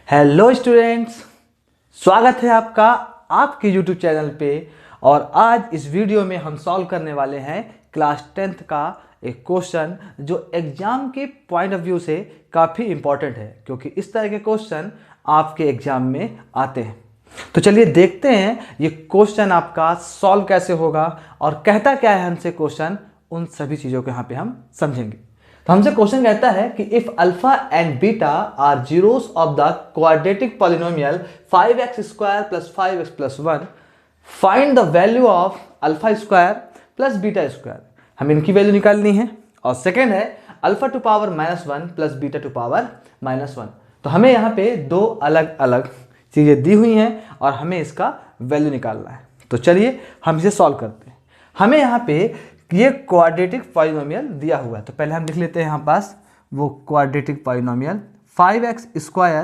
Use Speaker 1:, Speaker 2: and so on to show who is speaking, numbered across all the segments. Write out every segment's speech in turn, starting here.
Speaker 1: Hello students, स्वागत है आपका आपके यूट्यूब चैनल पे। और आज इस वीडियो में हम सॉल्व करने वाले हैं क्लास 10th का एक क्वेश्चन जो एग्जाम के पॉइंट ऑफ व्यू से काफ़ी इंपॉर्टेंट है, क्योंकि इस तरह के क्वेश्चन आपके एग्जाम में आते हैं। तो चलिए देखते हैं ये क्वेश्चन आपका सॉल्व कैसे होगा और कहता क्या है हमसे क्वेश्चन, उन सभी चीज़ों को यहाँ पे हम समझेंगे। तो हमसे क्वेश्चन कहता है कि if alpha and beta are zeros of the quadratic polynomial 5x square plus 5x plus 1, find the value of alpha square plus beta square. हमें इनकी वैल्यू निकालनी है। और सेकेंड है alpha to power -1 plus beta to power -1। तो हमें यहाँ पे दो अलग अलग चीज़ें दी हुई हैं और हमें इसका वैल्यू निकालना है। तो चलिए हम इसे सॉल्व करते हैं। हमें यहाँ पे ये क्वाड्रेटिक पॉलिनोमियल दिया हुआ है, तो पहले हम लिख लेते हैं यहाँ पास वो quadratic polynomial 5x square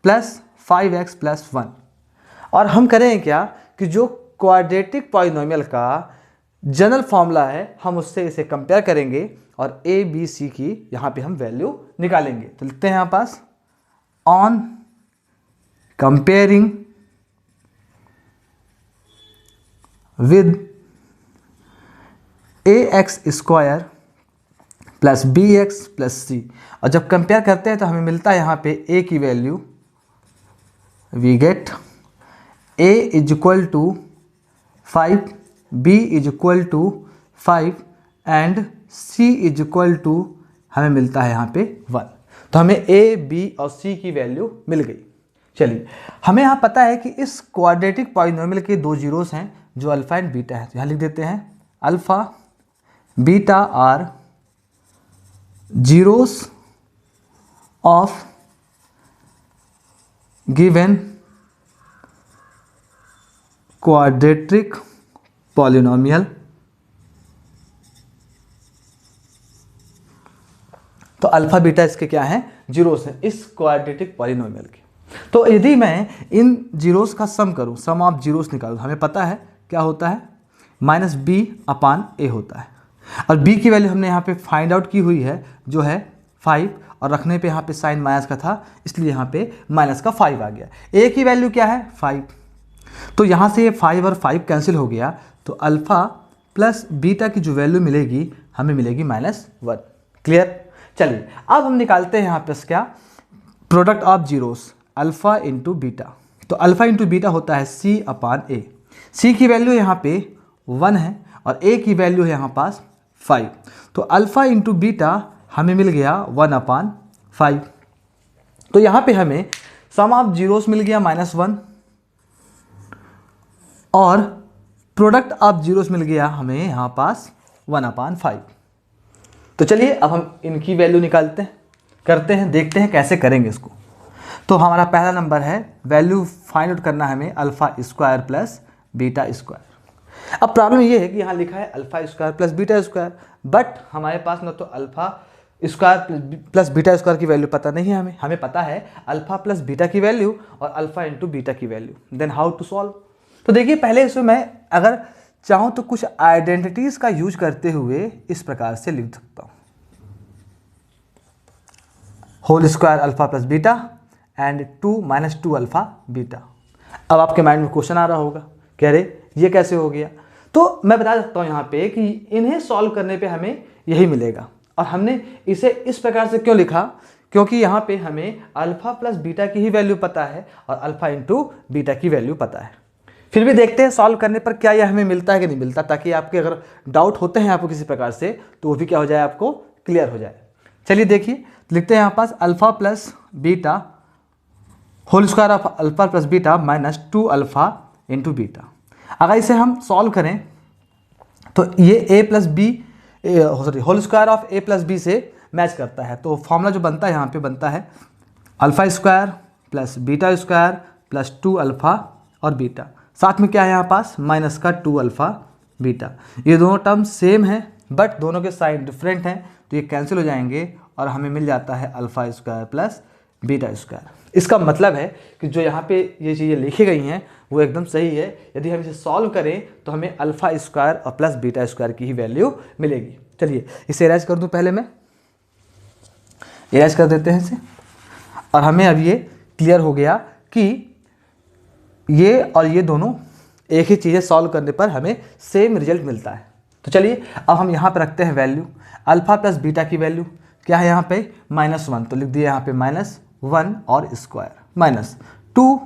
Speaker 1: plus 5x plus 1। और हम करेंगे क्या कि जो क्वाड्रेटिक पॉलिनोमियल का जनरल फॉर्मूला है हम उससे इसे कंपेयर करेंगे और a b c की यहाँ पे हम वैल्यू निकालेंगे। तो लिखते हैं यहाँ pass on comparing with ax square plus bx plus c। और जब कंपेयर करते हैं तो हमें मिलता है यहाँ पे a की value we get a is equal to 5, b is equal to 5 and c is equal to हमें मिलता है यहाँ पे 1। तो हमें a, b और c की वैल्यू मिल गई। चलिए हमें यहाँ पता है कि इस क्वाड्रेटिक पॉलिनोमियल के दो जीरोस हैं जो अल्फा एंड बीटा है। तो यहाँ लिख देते हैं alpha beta are zeros of given quadratic polynomial. तो अल्फा बीटा इसके क्या हैं, जीरोस हैं इस क्वाड्रेटिक पॉलिनोमियल के। तो यदि मैं इन जीरोस का सम करूं, सम ऑफ जीरोस निकालूं, हमें पता है क्या होता है -b/a होता है। और b की वैल्यू हमने यहाँ पे फाइंड आउट की हुई है जो है 5, और रखने पे यहाँ पे साइन माइनस का था इसलिए यहाँ पे माइनस का 5 आ गया। a की वैल्यू क्या है 5, तो यहाँ से ये 5 और 5 कैंसिल हो गया। तो अल्फ़ा प्लस बीटा की जो वैल्यू मिलेगी हमें मिलेगी -1। क्लियर। चलिए अब हम निकालते हैं यहाँ पे क्या product of zeros alpha into beta. तो अल्फ़ा इंटू बीटा होता है c/a। c की वैल्यू यहाँ पे 1 है और a की वैल्यू है यहाँ पास 5। तो अल्फ़ा इंटू बीटा हमें मिल गया 1/5। तो यहाँ पे हमें सम ऑफ जीरोस मिल गया -1 और प्रोडक्ट ऑफ जीरोस मिल गया हमें यहाँ पास 1/5। तो चलिए अब हम इनकी वैल्यू निकालते हैं, करते हैं, देखते हैं कैसे करेंगे इसको। तो हमारा पहला नंबर है वैल्यू फाइंड आउट करना है हमें alpha square plus beta square. अब प्रॉब्लम ये है कि यहाँ लिखा है alpha square plus beta square, but हमारे पास ना तो alpha square plus beta square की वैल्यू पता नहीं है। हमें पता है अल्फ़ा प्लस बीटा की वैल्यू और अल्फ़ा इंटू बीटा की value. Then how to solve. तो देखिए पहले इसमें मैं अगर चाहूँ तो कुछ आइडेंटिटीज़ का यूज करते हुए इस प्रकार से लिख सकता हूँ whole square alpha plus beta and 2 - 2 alpha beta. अब आपके माइंड में क्वेश्चन आ रहा होगा कह रहे ये कैसे हो गया। तो मैं बता सकता हूँ यहाँ पे कि इन्हें सॉल्व करने पे हमें यही मिलेगा। और हमने इसे इस प्रकार से क्यों लिखा, क्योंकि यहाँ पे हमें अल्फ़ा प्लस बीटा की ही वैल्यू पता है और अल्फ़ा इंटू बीटा की वैल्यू पता है। फिर भी देखते हैं सॉल्व करने पर क्या यह हमें मिलता है कि नहीं मिलता, ताकि आपके अगर डाउट होते हैं आपको किसी प्रकार से तो वो भी क्या हो जाए, आपको क्लियर हो जाए। चलिए देखिए लिखते हैं यहाँ पास alpha plus beta whole square of alpha plus beta minus 2 alpha into beta. अगर इसे हम सॉल्व करें तो ये a plus B whole square of a plus B से मैच करता है। तो फॉर्मूला जो बनता है यहाँ पे बनता है alpha square plus beta square plus 2 alpha और बीटा, साथ में क्या है यहाँ पास माइनस का 2 अल्फ़ा बीटा। ये दोनों टर्म सेम हैं बट दोनों के साइन डिफरेंट हैं, तो ये कैंसिल हो जाएंगे और हमें मिल जाता है alpha square plus beta square. इसका मतलब है कि जो यहाँ पे ये चीज़ें लिखी गई हैं वो एकदम सही है। यदि हम इसे सॉल्व करें तो हमें अल्फ़ा स्क्वायर और प्लस बीटा स्क्वायर की ही वैल्यू मिलेगी। चलिए इसे इरेज कर दूं, पहले मैं इरेज कर देते हैं इसे। और हमें अब ये क्लियर हो गया कि ये और ये दोनों एक ही चीज़ें सॉल्व करने पर हमें सेम रिजल्ट मिलता है। तो चलिए अब हम यहाँ पे रखते हैं वैल्यू। अल्फ़ा प्लस बीटा की वैल्यू क्या है यहाँ पे -1, तो लिख दिया यहाँ पे -1 और square -2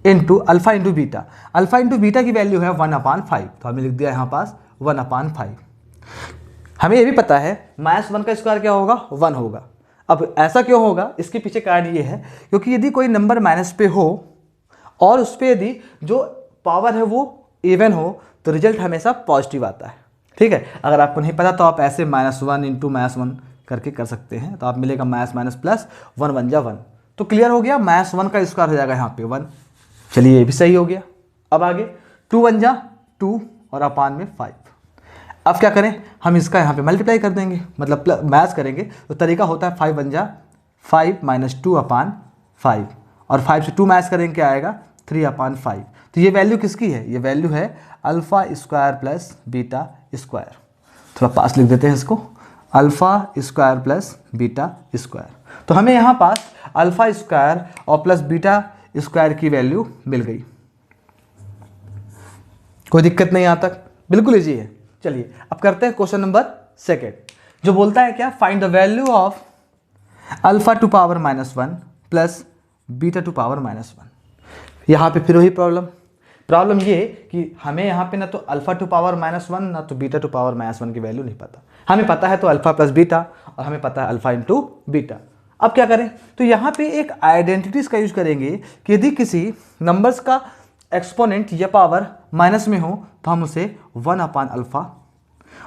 Speaker 1: into alpha into beta. Alpha into beta की वैल्यू है 1/5, तो हमने लिख दिया यहाँ पास 1/5। हमें ये भी पता है -1 का स्क्वायर क्या होगा 1 होगा। अब ऐसा क्यों होगा, इसके पीछे कारण ये है क्योंकि यदि कोई नंबर माइनस पे हो और उस पर यदि जो पावर है वो इवन हो तो रिजल्ट हमेशा पॉजिटिव आता है। ठीक है, अगर आपको नहीं पता तो आप ऐसे -1 इंटू -1 करके कर सकते हैं, तो आप मिलेगा माइनस प्लस 1 1 जा 1, तो क्लियर हो गया। -1 का स्क्वायर हो जाएगा यहाँ पे 1। चलिए ये भी सही हो गया। अब आगे 2 1 जा 2 और अपान में 5। अब क्या करें, हम इसका यहाँ पे मल्टीप्लाई कर देंगे, मतलब मैच करेंगे। तो तरीका होता है 5 1 जा 5 -2/5 और 5 से 2 मैच करेंगे क्या आएगा 3/5। तो ये वैल्यू किसकी है, ये वैल्यू है alpha square plus beta square. थोड़ा पास लिख देते हैं इसको, alpha square plus beta square. तो हमें यहाँ पास अल्फ़ा स्क्वायर और प्लस बीटा स्क्वायर की वैल्यू मिल गई। कोई दिक्कत नहीं यहाँ तक, बिल्कुल इजी है। चलिए अब करते हैं क्वेश्चन नंबर 2 जो बोलता है क्या, find the value of alpha two power -1 plus beta to power -1। यहाँ पे फिर वही प्रॉब्लम ये कि हमें यहाँ पे ना तो अल्फ़ा टू पावर -1 ना तो बीटा टू पावर -1 की वैल्यू नहीं पता। हमें पता है तो अल्फ़ा प्लस बीटा और हमें पता है अल्फ़ा इंटू बीटा। अब क्या करें, तो यहाँ पे एक आइडेंटिटीज़ का यूज करेंगे कि यदि किसी नंबर्स का एक्सपोनेंट या पावर माइनस में हो तो हम उसे 1/अल्फ़ा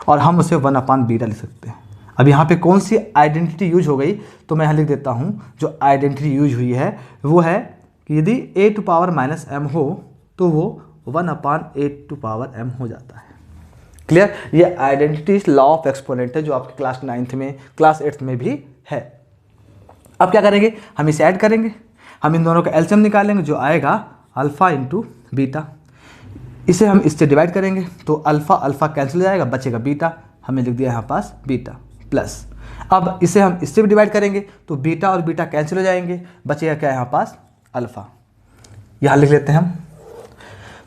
Speaker 1: और हम उसे 1/बीटा लिख सकते हैं। अब यहाँ पे कौन सी आइडेंटिटी यूज हो गई, तो मैं यहाँ लिख देता हूँ। जो आइडेंटिटी यूज हुई है वो है कि यदि a टू पावर -m हो तो वो 1/a टू पावर m हो जाता है। क्लियर, ये आइडेंटिटी लॉ ऑफ एक्सपोनेंट है जो आपके क्लास 9th में क्लास 8th में भी है। अब क्या करेंगे, हम इसे ऐड करेंगे, हम इन दोनों का एलसीएम निकालेंगे जो आएगा अल्फ़ा इंटू बीटा। इसे हम इससे डिवाइड करेंगे तो अल्फ़ा अल्फ़ा कैंसिल हो जाएगा, बचेगा बीटा, हमें लिख दिया यहाँ पास बीटा प्लस। अब इसे हम इससे भी डिवाइड करेंगे तो बीटा और बीटा कैंसिल हो जाएंगे, बचेगा क्या यहाँ पास अल्फ़ा। यहाँ लिख लेते हैं हम।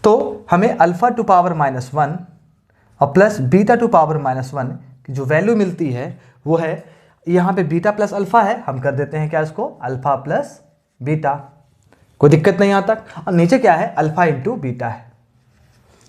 Speaker 1: तो हमें अल्फ़ा टू पावर -1 और प्लस बीटा टू पावर -1 की जो वैल्यू मिलती है वो है, यहाँ पे बीटा प्लस अल्फ़ा है, हम कर देते हैं क्या इसको अल्फ़ा प्लस बीटा। कोई दिक्कत नहीं यहाँ तक। और नीचे क्या है अल्फ़ा इंटू बीटा है।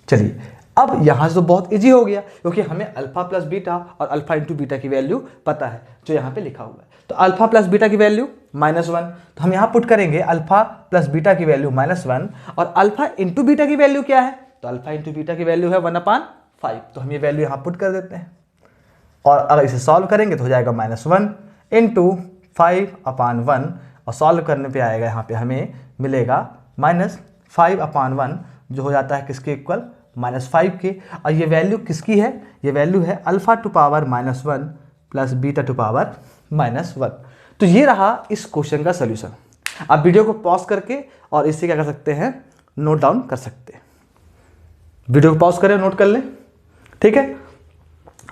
Speaker 1: चलिए अब यहाँ से तो बहुत इजी हो गया क्योंकि हमें अल्फ़ा प्लस बीटा और अल्फ़ा इंटू बीटा की वैल्यू पता है जो यहाँ पे लिखा हुआ है। तो अल्फ़ा प्लस बीटा की वैल्यू -1, तो हम यहाँ पुट करेंगे अल्फ़ा प्लस बीटा की वैल्यू -1 और अल्फ़ा इंटू बीटा की वैल्यू क्या है, तो अल्फ़ा इंटू बीटा की वैल्यू है 1/5, तो हम ये वैल्यू यहाँ पुट कर देते हैं। और अगर इसे सॉल्व करेंगे तो हो जाएगा -1 इंटू 5/1 और सॉल्व करने पे आएगा यहाँ पे हमें मिलेगा -5/1 जो हो जाता है किसके इक्वल -5 के। और ये वैल्यू किसकी है, ये वैल्यू है alpha two power -1 plus beta to power -1। तो ये रहा इस क्वेश्चन का सोल्यूशन। आप वीडियो को पॉज करके और इससे क्या कर सकते हैं नोट डाउन कर सकते हैं। वीडियो को पॉज करें नोट कर लें, ठीक है।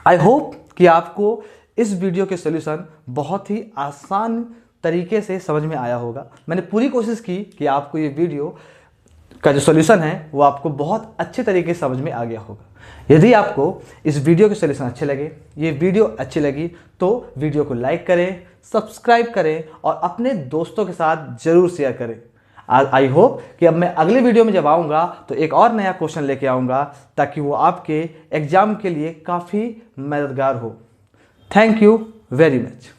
Speaker 1: आई होप कि आपको इस वीडियो के सोल्यूशन बहुत ही आसान तरीके से समझ में आया होगा। मैंने पूरी कोशिश की कि आपको ये वीडियो का जो सोल्यूशन है वो आपको बहुत अच्छे तरीके से समझ में आ गया होगा। यदि आपको इस वीडियो के सोल्यूशन अच्छे लगे, ये वीडियो अच्छी लगी तो वीडियो को लाइक करें, सब्सक्राइब करें और अपने दोस्तों के साथ ज़रूर शेयर करें। आई होप कि अब मैं अगले वीडियो में जब आऊँगा तो एक और नया क्वेश्चन लेके आऊँगा ताकि वो आपके एग्ज़ाम के लिए काफ़ी मददगार हो। Thank you very much.